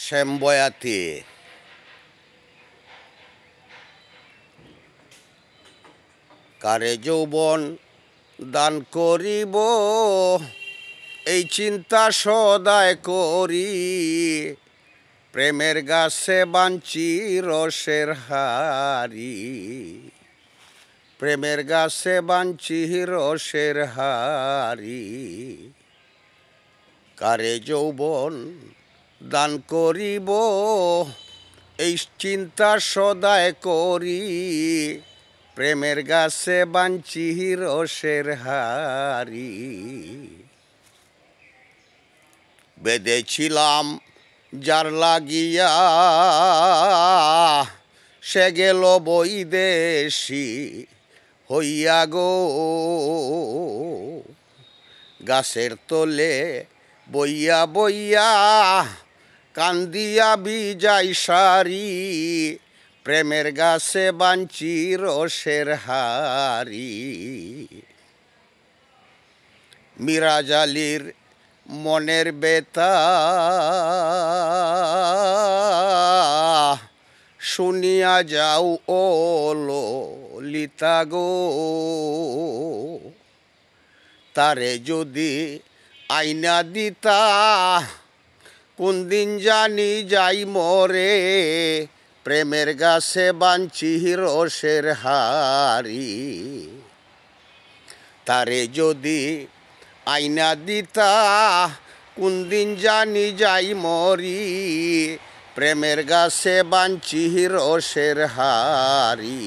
শ্যামবয়াতি কারে যৌবন দান করিব এই চিন্তা সদায় করি প্রেমের গাছে বাঞ্চি রসের হারি প্রেমের গাছে বাঞ্চি রসের হারি কারে যৌবন দান করিব এই চিন্তা সদায় করি প্রেমের গাছে বাঞ্চি রসের হারি বেঁধেছিলাম যার লাগিয়া সে গেল বৈদেশী হইয়া গো গাছের তলে বইয়া বইয়া কান্দিয়া বিজাই সারি প্রেমের গাছে বাঞ্চি রসের হারি মিরাজ আলীর মনের বেতা শুনিয়া যাও ও ললিতা গো তারে যদি আইনা দিতা কোন দিন জানি যাই মরে প্রেমের গাছে বাঞ্চি রসের হারি তারে যদি আইনা দিতা কোন দিন জানি যাই মরি প্রেমের গাছে বাঞ্চি রসের হারি।